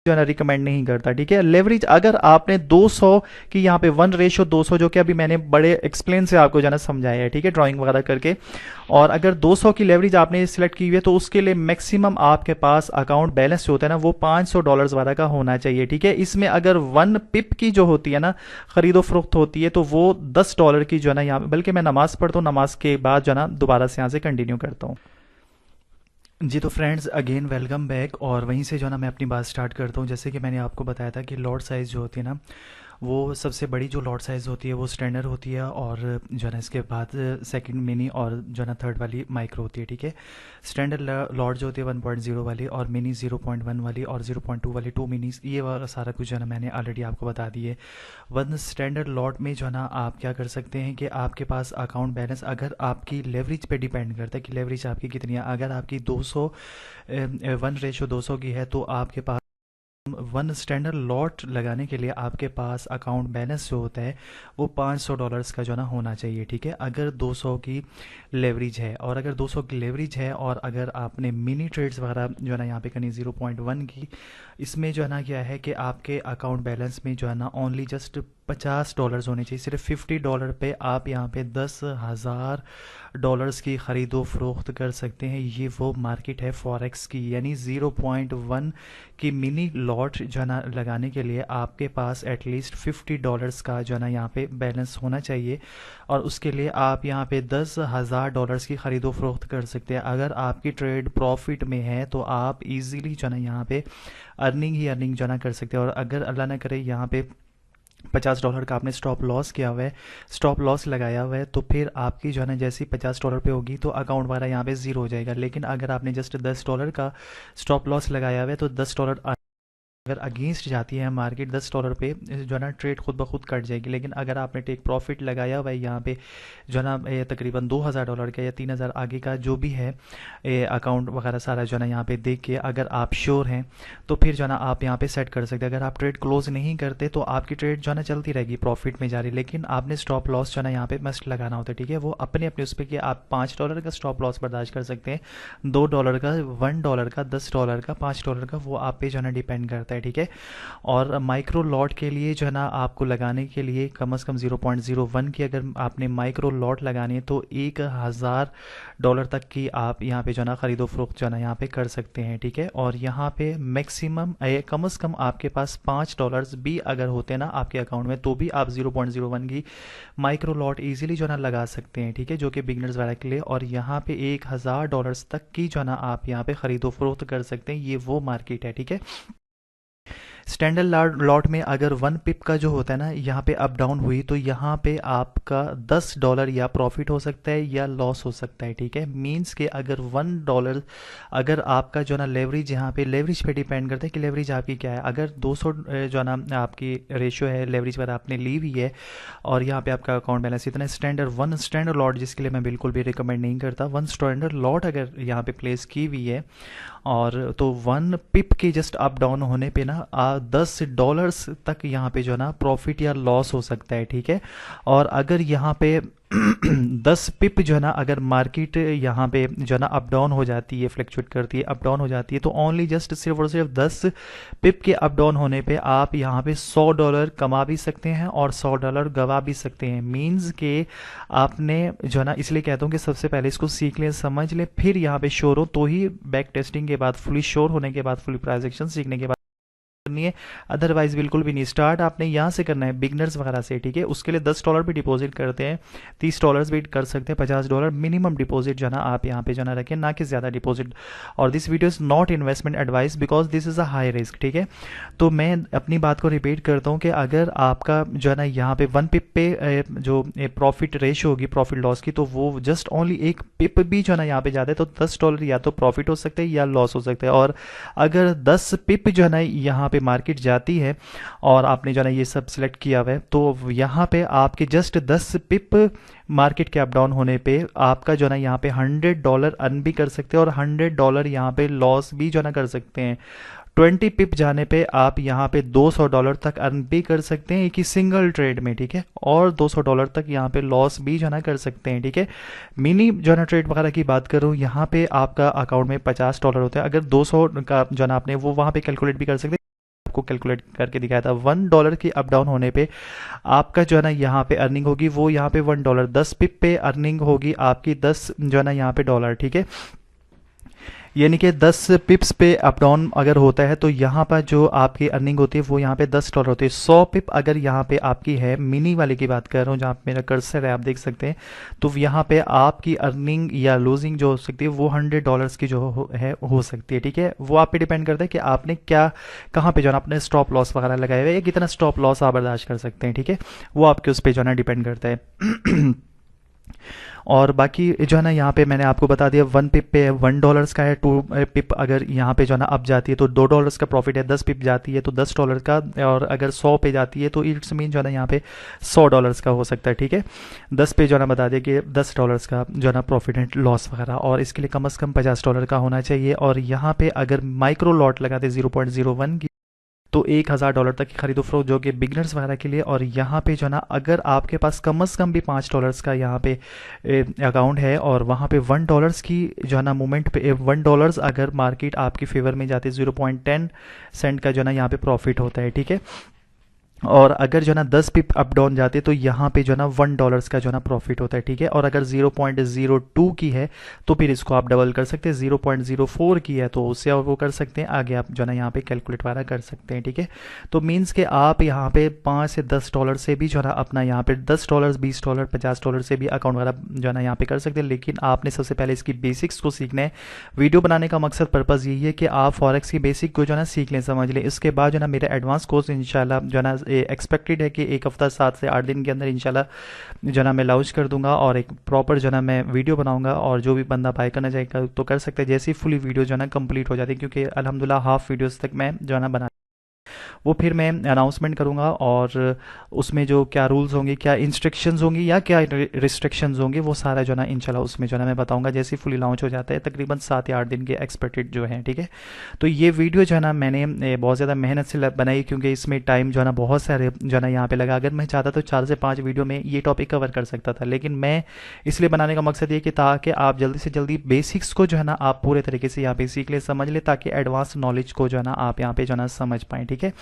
जो है ना रिकमेंड नहीं करता, ठीक है। लेवरेज अगर आपने 200 की यहाँ पे 1:200 जो कि अभी मैंने बड़े एक्सप्लेन से आपको जो है ना समझाया है, ठीक है, ड्राइंग वगैरह करके, और अगर 200 की लेवरेज आपने सिलेक्ट की हुई है तो उसके लिए मैक्सिमम आपके पास अकाउंट बैलेंस जो होता है ना वो $500 वाला का होना चाहिए, ठीक है। इसमें अगर 1 पिप की जो होती है ना खरीदो फरोख्त होती है तो वो $10 की जो है ना यहाँ, बल्कि मैं नमाज पढ़ता हूँ, नमाज के बाद जो है ना दोबारा से यहाँ से कंटिन्यू करता हूँ। जी तो फ्रेंड्स अगेन वेलकम बैक, और वहीं से जो ना मैं अपनी बात स्टार्ट करता हूँ। जैसे कि मैंने आपको बताया था कि लॉट साइज़ जो होती है ना वो सबसे बड़ी जो लॉट साइज़ होती है वो स्टैंडर्ड होती है, और जो है ना इसके बाद सेकंड मिनी और जो है ना थर्ड वाली माइक्रो होती है, ठीक है। स्टैंडर्ड लॉट जो होती है 1.0 वाली, और मिनी 0.1 वाली, और 0.2 वाली, 2 मिनी, ये वाला सारा कुछ जो है ना मैंने ऑलरेडी आपको बता दी है। वन स्टैंडर्ड लॉट में जो है ना आप क्या कर सकते हैं कि आपके पास अकाउंट बैलेंस अगर आपकी लेवरेज पे डिपेंड करता है कि लेवरेज आपकी कितनी है। अगर आपकी 200 1:200 की है तो आपके पास वन स्टैंडर्ड लॉट लगाने के लिए आपके पास अकाउंट बैलेंस जो होता है वो $500 का जो ना होना चाहिए, ठीक है। अगर 200 की लेवरेज है, और अगर 200 की लेवरेज है, और अगर आपने मिनी ट्रेड्स वगैरह जो है ना यहाँ पे करनी 0.1 की, इसमें जो है ना क्या है कि आपके अकाउंट बैलेंस में जो है ना ओनली जस्ट $50 होने चाहिए। सिर्फ $50 पे आप यहाँ पे $10,000 की ख़रीदो फरोख्त कर सकते हैं। ये वो मार्केट है फॉरेक्स की, यानी 0.1 की मिनी लॉट जो है ना लगाने के लिए आपके पास एटलीस्ट $50 का जो है ना यहाँ पे बैलेंस होना चाहिए, और उसके लिए आप यहाँ पे $10,000 की ख़रीदो फरोख्त कर सकते हैं। अगर आपकी ट्रेड प्रॉफिट में है तो आप इजीली जो है ना यहाँ पे अर्निंग ही अर्निंग जो है ना कर सकते हैं। और अगर अल्लाह ना करे यहाँ पे $50 का आपने स्टॉप लॉस किया हुआ है, स्टॉप लॉस लगाया हुआ है, तो फिर आपकी जो है ना जैसी $50 पे होगी तो अकाउंट वाला यहाँ पे ज़ीरो हो जाएगा। लेकिन अगर आपने जस्ट $10 का स्टॉप लॉस लगाया हुआ है तो $10 अगर अगेंस्ट जाती है मार्केट $10 पे जो है ना ट्रेड खुद ब खुद कट जाएगी। लेकिन अगर आपने टेक प्रॉफिट लगाया हुआ है यहाँ पे जो है ना तकरीबन $2,000 का या 3,000 आगे का जो भी है अकाउंट वगैरह सारा जो है ना यहाँ पे देख के अगर आप श्योर हैं तो फिर जो है ना आप यहाँ पे सेट कर सकते हैं। अगर आप ट्रेड क्लोज नहीं करते तो आपकी ट्रेड जो है ना चलती रहेगी प्रॉफिट में जा रही, लेकिन आपने स्टॉप लॉस जो है ना यहाँ पे मस्ट लगाना होता है, ठीक है। वो अपने अपने उस पर कि आप $5 का स्टॉप लॉस बर्दाश्त कर सकते हैं, $2 का, $1 का, $10 का, $5 का, वो आप पे जो है ना डिपेंड करता है, ठीक है। और माइक्रो लॉट के लिए जो है ना आपको लगाने के लिए कम से कम 0.01 की अगर आपने माइक्रो लॉट लगानी है तो $1,000 तक की आप यहाँ पे जो है ना ख़रीदो फरोख्त जो है ना यहाँ पे कर सकते हैं, ठीक है। और यहाँ पे मैक्सिमम कम से कम आपके पास $5 भी अगर होते हैं ना आपके अकाउंट में तो भी आप 0.01 की माइक्रो लॉट ईजिली जो है ना लगा सकते हैं, ठीक है, जो कि बिगनर्स वगैरह के लिए। और यहाँ पे $1,000 तक की जो है ना आप यहाँ पे ख़रीदो फरोख्त कर सकते हैं। ये वो मार्केट है, ठीक है। स्टैंडर्ड लॉट में अगर 1 पिप का जो होता है ना यहाँ पे अप डाउन हुई तो यहाँ पे आपका $10 या प्रॉफिट हो सकता है या लॉस हो सकता है, ठीक है। मींस के अगर $1 अगर आपका जो ना लेवरेज यहाँ पे लेवरेज पे डिपेंड करता है कि लेवरेज आपकी क्या है। अगर 200 जो ना आपकी रेशियो है लेवरेज पर आपने ली हुई है और यहाँ पे आपका अकाउंट बैलेंस इतना वन स्टैंडर्ड लॉट जिसके लिए मैं बिल्कुल भी रिकमेंड नहीं करता, वन स्टैंडर्ड लॉट अगर यहाँ पे प्लेस की हुई है और तो 1 पिप के जस्ट अप डाउन होने पे ना $10 तक यहाँ पे जो है ना प्रॉफिट या लॉस हो सकता है, ठीक है। और अगर यहाँ पे 10 पिप जो है ना अगर मार्केट यहाँ पे जो है ना अप डाउन हो जाती है, फ्लक्चुएट करती है, अप डाउन हो जाती है, तो ओनली जस्ट सिर्फ और सिर्फ 10 पिप के अप डाउन होने पे आप यहाँ पे $100 कमा भी सकते हैं और $100 गवा भी सकते हैं। मींस के आपने जो है ना, इसलिए कहता हूँ कि सबसे पहले इसको सीख लें, समझ लें, फिर यहाँ पे श्योर हो तो ही बैक टेस्टिंग के बाद फुली श्योर होने के बाद फुली प्राइस एक्शन सीखने के बाद करनी है। अदरवाइज बिल्कुल भी नहीं। स्टार्ट आपने यहाँ से करना है बिगनर्स वगैरह से, ठीक है। उसके लिए $10 भी डिपॉजिट करते हैं, $30 भी कर सकते हैं, $50 मिनिमम डिपॉजिट जो है ना आप यहाँ पे जो है ना रखें, ना कि ज़्यादा डिपॉजिट। और this video is not investment advice because this is a high risk, ठीक है। तो मैं अपनी बात को रिपीट करता हूँ कि अगर आपका जो है ना यहाँ पे 1 पिप पे जो प्रॉफिट रेशियो होगी प्रॉफिट लॉस की, तो वो जस्ट ओनली 1 पिप भी जो है ना यहाँ पे जाता है तो $10 या तो प्रॉफिट हो सकता है या लॉस हो सकता है। और अगर 10 पिप जो है ना यहाँ पे मार्केट जाती है और आपने जो है ना ये सब सिलेक्ट किया हुआ है तो यहाँ पे आपके जस्ट 10 पिप मार्केट के अप डाउन होने पे आपका जो है ना यहाँ पे $100 अर्न भी कर सकते हैं और $100 यहाँ पे लॉस भी जो है ना कर सकते हैं। 20 पिप जाने पे आप यहाँ पे $200 तक अर्न भी कर सकते हैं एक ही सिंगल ट्रेड में, ठीक है। और $200 तक यहाँ पे लॉस भी जो है ना कर सकते हैं, ठीक है। मिनी जो है ना ट्रेड वगैरह की बात करूँ, यहाँ पे आपका अकाउंट में $50 होता है। अगर 200 का जो है ना आपने वो वहाँ पे कैलकुलेट भी कर सकते हैं, आपको कैलकुलेट करके दिखाया था। $1 की अप डाउन होने पे आपका जो है ना यहाँ पे अर्निंग होगी वो यहाँ पे $1, 10 पिप पे अर्निंग होगी आपकी 10 जो है ना यहाँ पे डॉलर, ठीक है। यानी कि 10 पिप्स पे अप डाउन अगर होता है तो यहाँ पर जो आपकी अर्निंग होती है वो यहाँ पे $10 होती है। 100 पिप अगर यहाँ पे आपकी है, मिनी वाले की बात कर रहा हूँ जहाँ पे मेरा कर्सर है आप देख सकते हैं, तो यहाँ पे आपकी अर्निंग या लूजिंग जो हो सकती है वो $100 की जो हो सकती है। ठीक है, वो आप पे डिपेंड करता है कि आपने क्या कहाँ पे जो है ना अपने स्टॉप लॉस वगैरह लगाए हुए या कितना स्टॉप लॉस आप बर्दाश्त कर सकते हैं। ठीक है, वो आपके उस पर जो है ना डिपेंड करता है। और बाकी जो है ना यहाँ पे मैंने आपको बता दिया 1 पिप पे $1 का है, 2 पिप अगर यहाँ पे जो है ना अप जाती है तो $2 का प्रॉफिट है, 10 पिप जाती है तो $10 का, और अगर 100 पे जाती है तो इट्स मीन जो है ना यहाँ पे $100 का हो सकता है। ठीक है, 10 पे जो है ना बता दिया कि $10 का जो है ना प्रॉफिट है लॉस वगैरह, और इसके लिए कम से कम $50 का होना चाहिए। और यहाँ पे अगर माइक्रो लॉट लगाते 0.01 की तो $1000 तक की खरीदो फरोख्त जो कि बिगनर्स वगैरह के लिए। और यहाँ पे जो ना अगर आपके पास कम से कम भी $5 का यहाँ पे अकाउंट है और वहाँ पे $1 की जो है ना मूवमेंट पे $1 अगर मार्केट आपकी फेवर में जाती है 0.10 सेंट का जो है ना यहाँ पे प्रॉफिट होता है। ठीक है, और अगर जो है ना 10 पिप अप डाउन जाते तो यहाँ पे जो है ना $1 का जो है ना प्रॉफिट होता है। ठीक है, और अगर 0.02 की है तो फिर इसको आप डबल कर सकते हैं, 0.04 की है तो उससे आप वो कर सकते हैं, आगे आप जो है ना यहाँ पे कैलकुलेट वगैरह कर सकते हैं। ठीक है, तो मीन्स के आप यहाँ पे $5 से $10 से भी जो है ना अपना यहाँ पे $10, $20, $50 से भी अकाउंट वगैरह जो है ना यहाँ पे कर सकते हैं। लेकिन आपने सबसे पहले इसकी बेसिक्स को सीखना है। वीडियो बनाने का मकसद पर्पज़ यही है कि आप फॉरेक्स की बेसिक को जो है ना सीख लें, समझ लें। इसके बाद जो है ना मेरा एडवांस कोर्स इंशाल्लाह जो है ना एक्सपेक्टेड है कि एक हफ्ता 7 से 8 दिन के अंदर इंशाल्लाह जो ना मैं लॉन्च कर दूंगा, और एक प्रॉपर जो ना मैं वीडियो बनाऊंगा, और जो भी बंदा बाय करना चाहेगा तो कर सकते हैं जैसे ही फुली वीडियो जो ना कंप्लीट हो जाती है, क्योंकि अल्हम्दुलिल्लाह हाफ वीडियोस तक मैं जो ना बना वो फिर मैं अनाउंसमेंट करूंगा, और उसमें जो क्या रूल्स होंगे, क्या इंस्ट्रक्शंस होंगी या क्या रिस्ट्रिक्शंस होंगे, वो सारा जो ना इंशाल्लाह उसमें जो ना मैं बताऊंगा जैसे फुली लॉन्च हो जाता है, तकरीबन 7 या 8 दिन के एक्सपेक्टेड जो हैं। ठीक है, तो ये वीडियो जो है ना मैंने बहुत ज़्यादा मेहनत से बनाई, क्योंकि इसमें टाइम जो है ना बहुत सारे जो है ना यहाँ पे लगा। अगर मैं चाहता तो 4 से 5 वीडियो में ये टॉपिक कवर कर सकता था, लेकिन मैं इसलिए बनाने का मकसद ये कि ताकि आप जल्दी से जल्दी बेसिक्स को जो है ना आप पूरे तरीके से यहाँ पे सीख ले, समझ ले, ताकि एडवांस नॉलेज को जो है ना आप यहाँ पे जो है ना समझ पाएँ। ठीक है,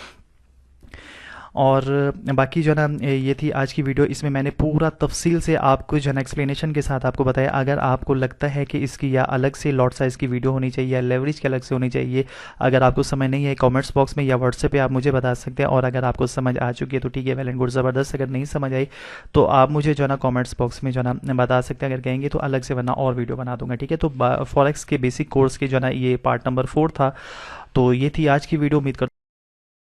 और बाकी जो ना ये थी आज की वीडियो। इसमें मैंने पूरा तफसील से आपको जो है ना एक्सप्लेनेशन के साथ आपको बताया। अगर आपको लगता है कि इसकी या अलग से लॉट साइज़ की वीडियो होनी चाहिए या लेवरेज की अलग से होनी चाहिए, अगर आपको समझ नहीं है कमेंट्स बॉक्स में या व्हाट्सएप पे आप मुझे बता सकते हैं। और अगर आपको समझ आ चुकी है तो ठीक है, वेल एंड गुड, ज़बरदस्त। अगर नहीं समझ आई तो आप मुझे जो है ना कॉमेंट्स बॉक्स में जो है ना बता सकते हैं, अगर कहेंगे तो अलग से वरना और वीडियो बना दूंगा। ठीक है, तो फॉरेक्स के बेसिक कोर्स की जो है ना ये पार्ट नंबर 4 था। तो ये थी आज की वीडियो। उम्मीद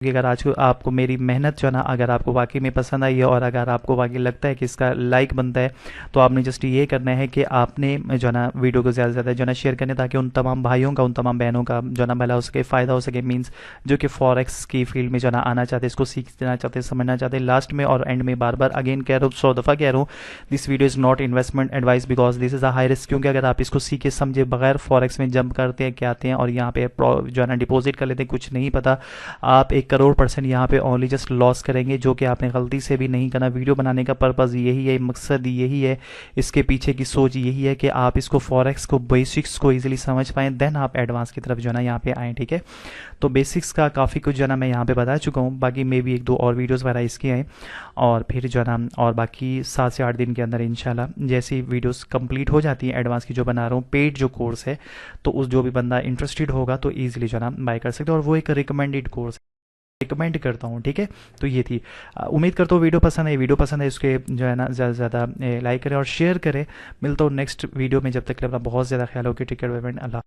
कि अगर आज को आपको मेरी मेहनत जो है ना अगर आपको वाकई में पसंद आई है, और अगर आपको वाकई लगता है कि इसका लाइक बनता है, तो आपने जस्ट ये करना है कि आपने जो है ना वीडियो को ज़्यादा से ज़्यादा जो है ना शेयर करने, ताकि उन तमाम भाइयों का, उन तमाम बहनों का जो है ना भला हो सके, फ़ायदा हो सके। मीन्स जो कि फॉरेक्स की फील्ड में जो है ना आना चाहते, इसको सीखना चाहते, समझना चाहते। लास्ट में और एंड में बार बार अगेन कह रहा हूँ, 100 दफ़ा कह रहा हूँ, this video is not investment advice because this is a high risk. क्योंकि अगर आप इसको सीखे समझे बगैर फॉरेक्स में जंप करते हैं, क्या आते हैं और यहाँ पे जो है ना डिपॉजिट कर लेते हैं, कुछ नहीं पता, आप 1 करोड़% यहाँ पे ओनली जस्ट लॉस करेंगे, जो कि आपने गलती से भी नहीं करना। वीडियो बनाने का पर्पज़ यही है, मकसद यही है, इसके पीछे की सोच यही है कि आप इसको फॉरेक्स को बेसिक्स को इजीली समझ पाएँ, देन आप एडवांस की तरफ जो है ना यहाँ पे आएँ। ठीक है, तो बेसिक्स का काफ़ी कुछ जो है ना मैं यहाँ पे बता चुका हूँ। बाकी मे भी 1-2 और वीडियोज़ वगैरह इसकी आएँ, और फिर जो है ना और बाकी 7 से 8 दिन के अंदर इंशाल्लाह जैसी वीडियोस कंप्लीट हो जाती हैं एडवांस की जो बना रहा हूँ, पेड जो कोर्स है, तो उस जो भी बंदा इंटरेस्टेड होगा तो ईजिली जो है ना बाय कर सकते हैं, और वो एक रिकमेंडेड कोर्स रिकमेंड करता हूँ। ठीक है, तो ये थी। उम्मीद करता हूँ वीडियो पसंद है। वीडियो पसंद है इसके जो है ना ज़्यादा से ज़्यादा लाइक करें और शेयर करें। मिलता हूँ नेक्स्ट वीडियो में, जब तक के लिए अपना बहुत ज़्यादा ख्याल हो कि टिकट पेमेंट अल्लाह।